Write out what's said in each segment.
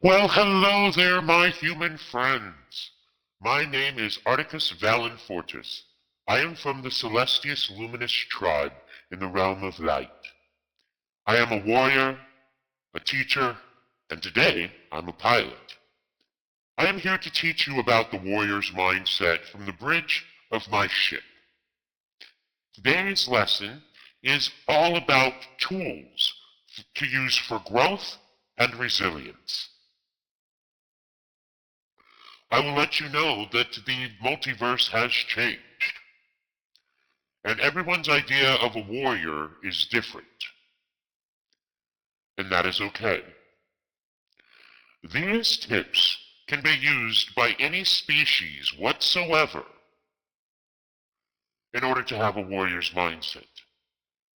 Well, hello there, my human friends. My name is Arcturus Valen Fortis. I am from the Celestius Luminus Tribe in the realm of light. I am a warrior, a teacher, and today I'm a pilot. I am here to teach you about the warrior's mindset from the bridge of my ship. Today's lesson is all about tools to use for growth and resilience. I will let you know that the multiverse has changed, and everyone's idea of a warrior is different, and that is okay. These tips can be used by any species whatsoever in order to have a warrior's mindset,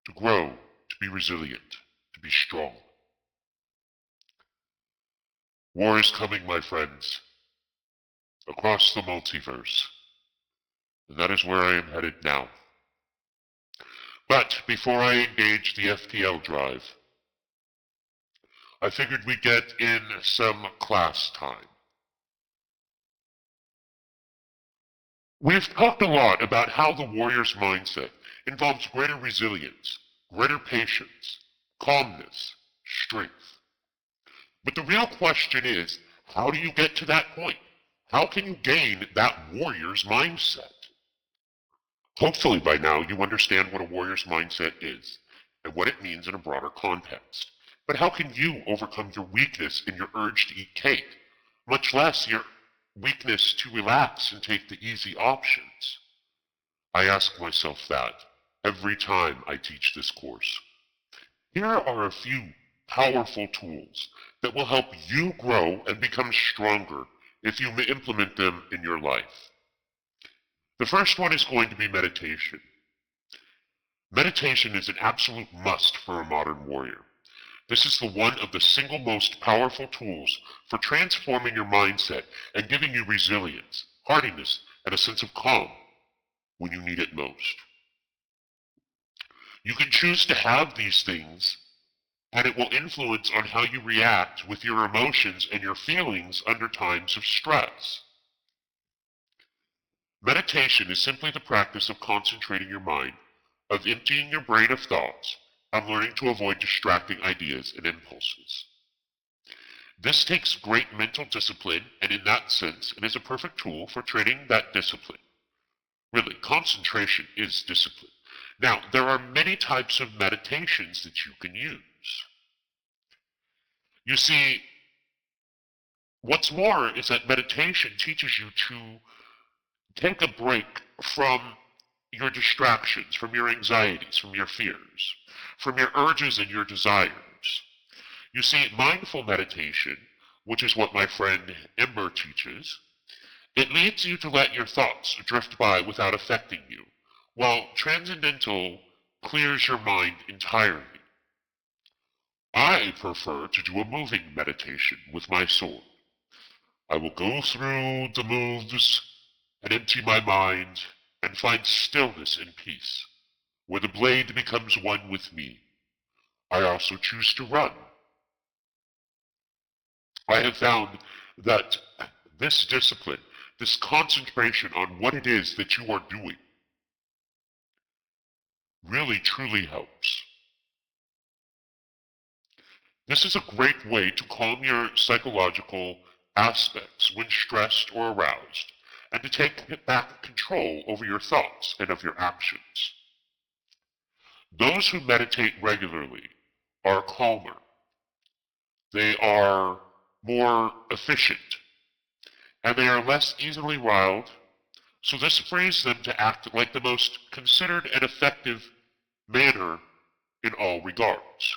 to grow, to be resilient, to be strong. War is coming, my friends, across the multiverse, and that is where I am headed now. But before I engage the FTL drive, I figured we'd get in some class time. We've talked a lot about how the warrior's mindset involves greater resilience, greater patience, calmness, strength. But the real question is, how do you get to that point? How can you gain that warrior's mindset? Hopefully by now you understand what a warrior's mindset is and what it means in a broader context. But how can you overcome your weakness and your urge to eat cake, much less your weakness to relax and take the easy options? I ask myself that every time I teach this course. Here are a few powerful tools that will help you grow and become stronger if you implement them in your life. The first one is going to be meditation. Meditation is an absolute must for a modern warrior. This is one of the single most powerful tools for transforming your mindset and giving you resilience, hardiness, and a sense of calm when you need it most. You can choose to have these things, and it will influence on how you react with your emotions and your feelings under times of stress. Meditation is simply the practice of concentrating your mind, of emptying your brain of thoughts, and learning to avoid distracting ideas and impulses. This takes great mental discipline, and in that sense, it is a perfect tool for training that discipline. Really, concentration is discipline. Now, there are many types of meditations that you can use. You see, what's more is that meditation teaches you to take a break from your distractions, from your anxieties, from your fears, from your urges and your desires. You see, mindful meditation, which is what my friend Ember teaches, it leads you to let your thoughts drift by without affecting you, while transcendental clears your mind entirely. I prefer to do a moving meditation with my sword. I will go through the moves and empty my mind and find stillness and peace, where the blade becomes one with me. I also choose to run. I have found that this discipline, this concentration on what it is that you are doing, really truly helps. This is a great way to calm your psychological aspects when stressed or aroused, and to take back control over your thoughts and of your actions. Those who meditate regularly are calmer. They are more efficient, and they are less easily riled, so this frees them to act like the most considered and effective manner in all regards.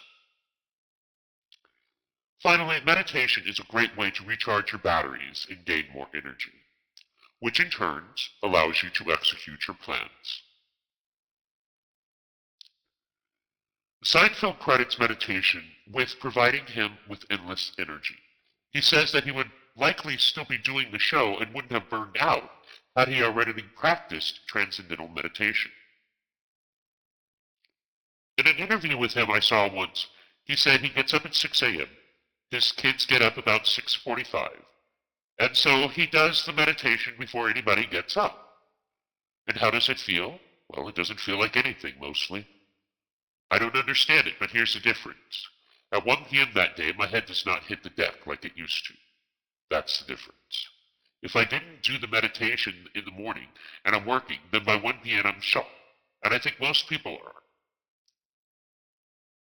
Finally, meditation is a great way to recharge your batteries and gain more energy, which in turn allows you to execute your plans. Seinfeld credits meditation with providing him with endless energy. He says that he would likely still be doing the show and wouldn't have burned out had he already practiced transcendental meditation. In an interview with him I saw once, he said he gets up at 6 a.m. His kids get up about 6:45, and so he does the meditation before anybody gets up. And how does it feel? Well, it doesn't feel like anything, mostly. I don't understand it, but here's the difference. At 1 p.m. that day, my head does not hit the deck like it used to. That's the difference. If I didn't do the meditation in the morning and I'm working, then by 1 p.m. I'm shot. And I think most people are.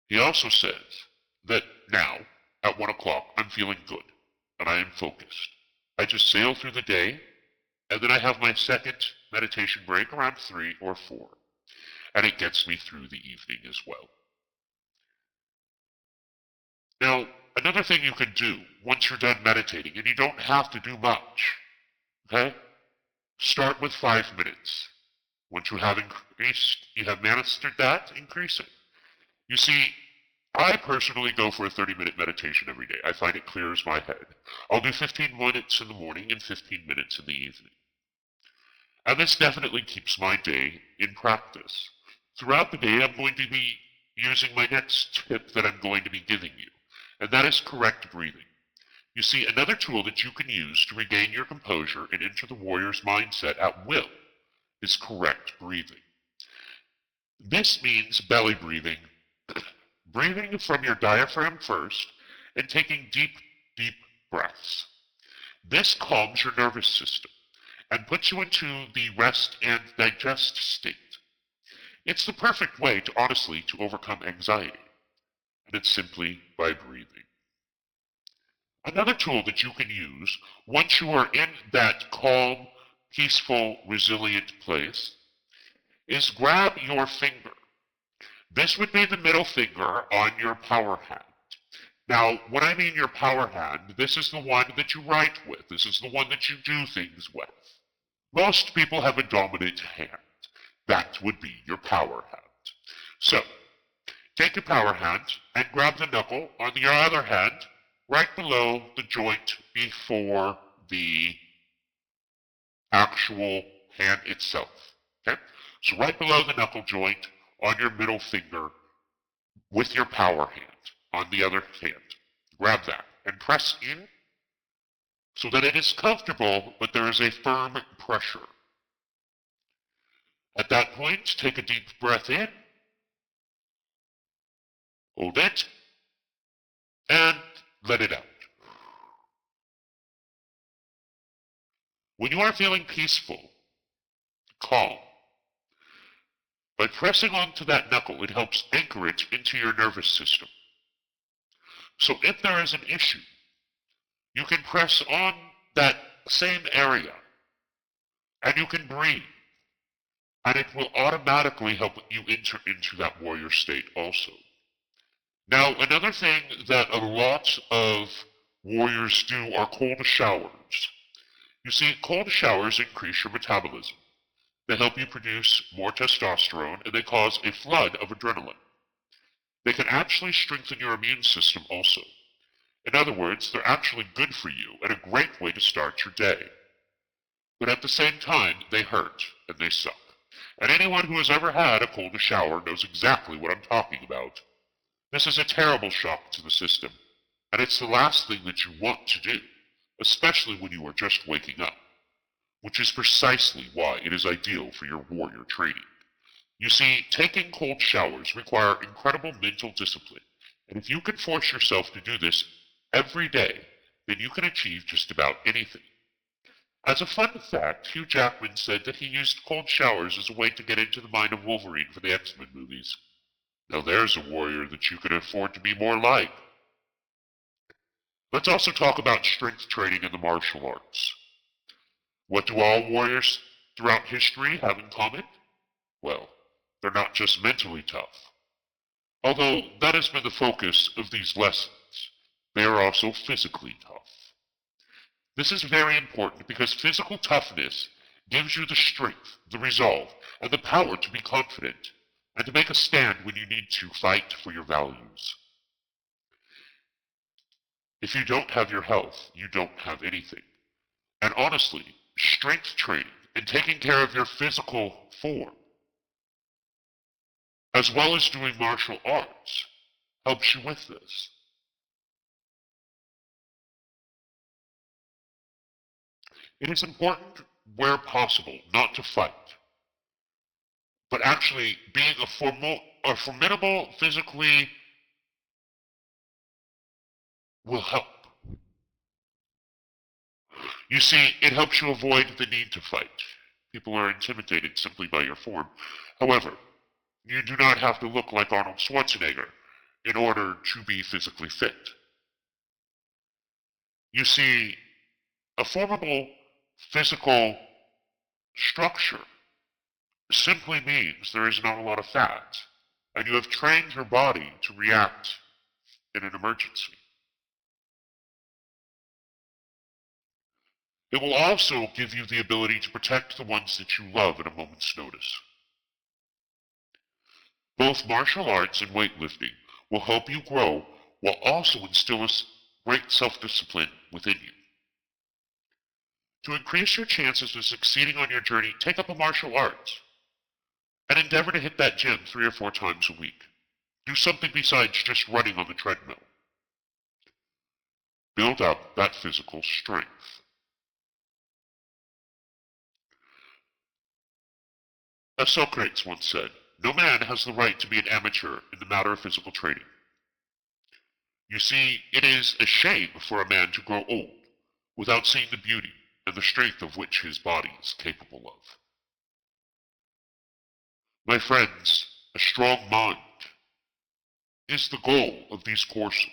He also says that now, at 1 o'clock, I'm feeling good and I am focused. I just sail through the day, and then I have my second meditation break around 3 or 4. And it gets me through the evening as well. Now, another thing you can do once you're done meditating, and you don't have to do much, okay? Start with 5 minutes. Once you have mastered that, increase it. You see, I personally go for a 30-minute meditation every day. I find it clears my head. I'll do 15 minutes in the morning and 15 minutes in the evening. And this definitely keeps my day in practice. Throughout the day, I'm going to be using my next tip that I'm going to be giving you, and that is correct breathing. You see, another tool that you can use to regain your composure and enter the warrior's mindset at will is correct breathing. This means belly breathing, breathing from your diaphragm first and taking deep, deep breaths. This calms your nervous system and puts you into the rest and digest state. It's the perfect way to overcome anxiety, and it's simply by breathing. Another tool that you can use once you are in that calm, peaceful, resilient place is grab your finger. This would be the middle finger on your power hand. Now, when I mean your power hand, this is the one that you write with. This is the one that you do things with. Most people have a dominant hand. That would be your power hand. So, take your power hand and grab the knuckle on your other hand right below the joint before the actual hand itself. Okay? So right below the knuckle joint on your middle finger with your power hand on the other hand. Grab that and press in so that it is comfortable, but there is a firm pressure. At that point, take a deep breath in, hold it, and let it out. When you are feeling peaceful, calm, by pressing onto that knuckle, it helps anchor it into your nervous system. So if there is an issue, you can press on that same area, and you can breathe, and it will automatically help you enter into that warrior state also. Now, another thing that a lot of warriors do are cold showers. You see, cold showers increase your metabolism. They help you produce more testosterone, and they cause a flood of adrenaline. They can actually strengthen your immune system also. In other words, they're actually good for you and a great way to start your day. But at the same time, they hurt and they suck. And anyone who has ever had a cold shower knows exactly what I'm talking about. This is a terrible shock to the system, and it's the last thing that you want to do, especially when you are just waking up, which is precisely why it is ideal for your warrior training. You see, taking cold showers require incredible mental discipline, and if you can force yourself to do this every day, then you can achieve just about anything. As a fun fact, Hugh Jackman said that he used cold showers as a way to get into the mind of Wolverine for the X-Men movies. Now there's a warrior that you can afford to be more like. Let's also talk about strength training in the martial arts. What do all warriors throughout history have in common? Well, they're not just mentally tough. Although that has been the focus of these lessons, they are also physically tough. This is very important because physical toughness gives you the strength, the resolve, and the power to be confident and to make a stand when you need to fight for your values. If you don't have your health, you don't have anything. And honestly, strength training and taking care of your physical form, as well as doing martial arts, helps you with this. It is important, where possible, not to fight, but actually being a formidable physically will help. You see, it helps you avoid the need to fight. People are intimidated simply by your form. However, you do not have to look like Arnold Schwarzenegger in order to be physically fit. You see, a formidable physical structure simply means there is not a lot of fat, and you have trained your body to react in an emergency. It will also give you the ability to protect the ones that you love at a moment's notice. Both martial arts and weightlifting will help you grow while also instilling great self-discipline within you. To increase your chances of succeeding on your journey, take up a martial art and endeavor to hit that gym 3 or 4 times a week. Do something besides just running on the treadmill. Build up that physical strength. As Socrates once said, no man has the right to be an amateur in the matter of physical training. You see, it is a shame for a man to grow old without seeing the beauty and the strength of which his body is capable of. My friends, a strong mind is the goal of these courses,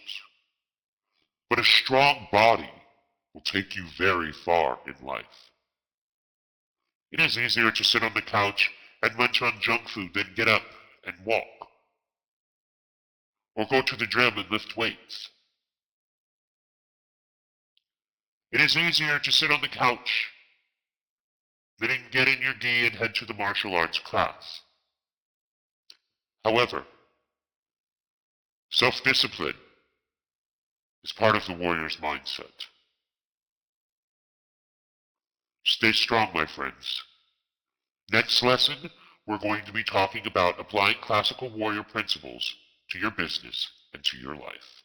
but a strong body will take you very far in life. It is easier to sit on the couch and munch on junk food than get up and walk, or go to the gym and lift weights. It is easier to sit on the couch than get in your gi and head to the martial arts class. However, self-discipline is part of the warrior's mindset. Stay strong, my friends. Next lesson, we're going to be talking about applying classical warrior principles to your business and to your life.